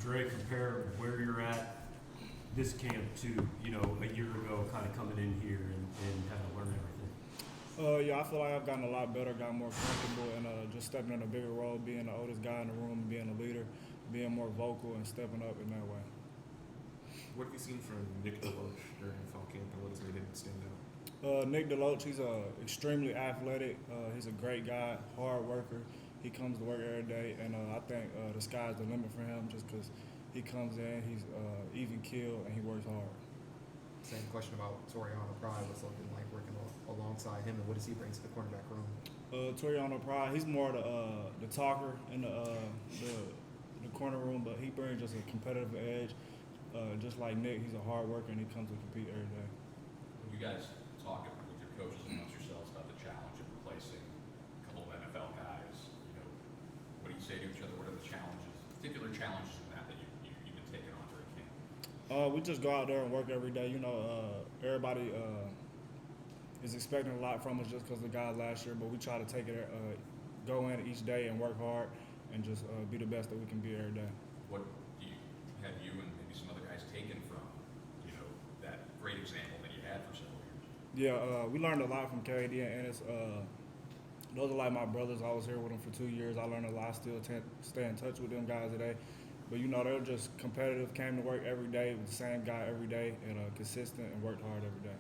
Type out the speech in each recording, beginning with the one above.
Dre, compare where you're at this camp to, a year ago, kind of coming in here and having to learn everything? Yeah, I feel like I've gotten a lot better, got more comfortable, and just stepping in a bigger role, being the oldest guy in the room, being a leader, being more vocal, and stepping up in that way. What have you seen from Nick DeLoach during fall camp, and what has made him stand out? Nick DeLoach, he's extremely athletic. He's a great guy, hard worker. He comes to work every day, and I think the sky's the limit for him just because he comes in, he's even keeled, and he works hard. Same question about Toriano Pride. What's it been like working alongside him, and what does he bring to the cornerback room? Toriano Pride, he's more the talker in the corner room, but he brings just a competitive edge. Just like Nick, he's a hard worker, and he comes to compete every day. When you guys talk with your coaches amongst yourselves about the challenge of replacing a couple of NFL guys, what do you say to each other? What are the challenges, particular challenges in that you've been taking on during camp? We just go out there and work every day. Everybody is expecting a lot from us just because of the guys last year, but we try to take it, go in each day and work hard and just be the best that we can be every day. What do you and maybe some other guys taken from, that great example that you had for several years? Yeah, we learned a lot from KD and Ennis. Those are like my brothers. I was here with them for 2 years. I learned a lot. Still stay in touch with them guys today. But they're just competitive. Came to work every day with the same guy every day, and consistent and worked hard every day.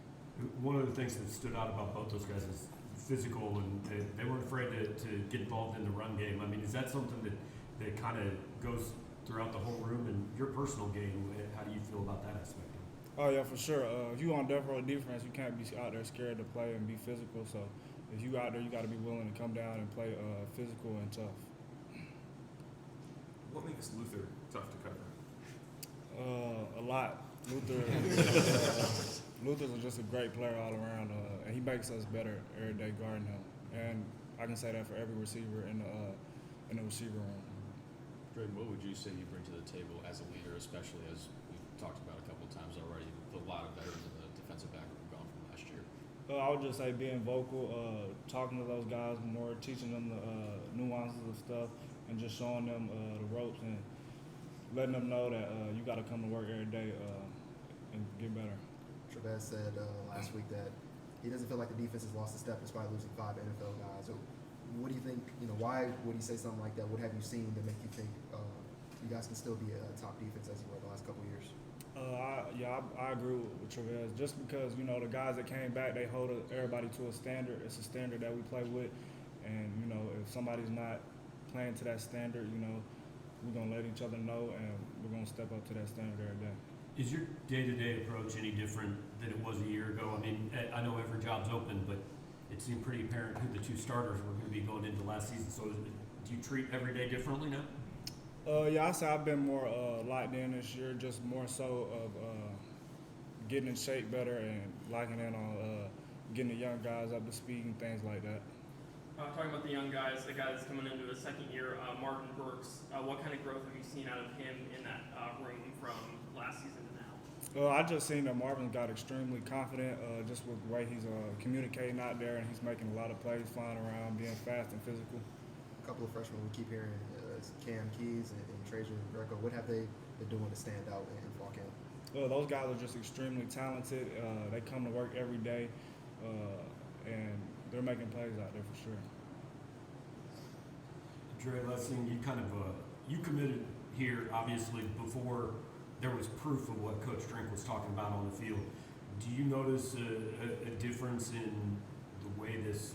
One of the things that stood out about both those guys is physical, and they weren't afraid to get involved in the run game. I mean, is that something that kind of goes throughout the whole room? And your personal game, how do you feel about that aspect? Oh, yeah, for sure. If you on death row defense, you can't be out there scared to play and be physical. So if you out there, you got to be willing to come down and play physical and tough. What makes Luther tough to cover? A lot. Luther's just a great player all around, and he makes us better every day guarding him. And I can say that for every receiver in the receiver room. Dre, what would you say you bring to the table as a leader, especially as we've talked about a couple of times already, with a lot of veterans in the defensive back group gone from last year? I would just say being vocal, talking to those guys more, teaching them the nuances of stuff, and just showing them the ropes and letting them know that you got to come to work every day and get better. Trevez said last week that he doesn't feel like the defense has lost a step despite losing 5 NFL guys. So what do you think, why would he say something like that? What have you seen to make you think you guys can still be a top defense as you were the last couple of years? I agree with Trevez. Just because, the guys that came back, they hold everybody to a standard. It's a standard that we play with. And, if somebody's not playing to that standard, we're going to let each other know, and we're going to step up to that standard every day. Is your day-to-day approach any different than it was a year ago? I mean, I know every job's open, but it seemed pretty apparent who the 2 starters were going to be going into last season. So do you treat every day differently now? I say I've been more locked in this year, just more so of getting in shape better and locking in on getting the young guys up to speed and things like that. Talking about the young guys, the guy that's coming into his second year, Marvin Burks, what kind of growth have you seen out of him in that room from last season to now? I just seen that Marvin got extremely confident just with the way he's communicating out there, and he's making a lot of plays, flying around, being fast and physical. A couple of freshmen we keep hearing, Cam Keys and Trajan Greco. What have they been doing to stand out in fall camp? Those guys are just extremely talented. They come to work every day, and they're making plays out there for sure. Dre, Lessing, you kind of you committed here obviously before there was proof of what Coach Drink was talking about on the field. Do you notice a difference in the way this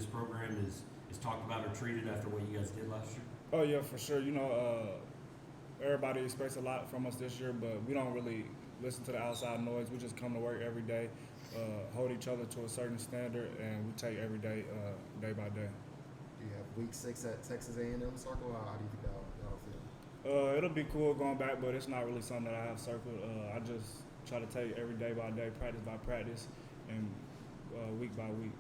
program is talked about or treated after what you guys did last year? Oh yeah, for sure. Everybody expects a lot from us this year, but we don't really listen to the outside noise. We just come to work every day, hold each other to a certain standard, and we take every day, day by day. Do you have week 6 at Texas A&M circle? How do you think that'll feel? It'll be cool going back, but it's not really something that I have circled. I just try to take every day by day, practice by practice, and week by week.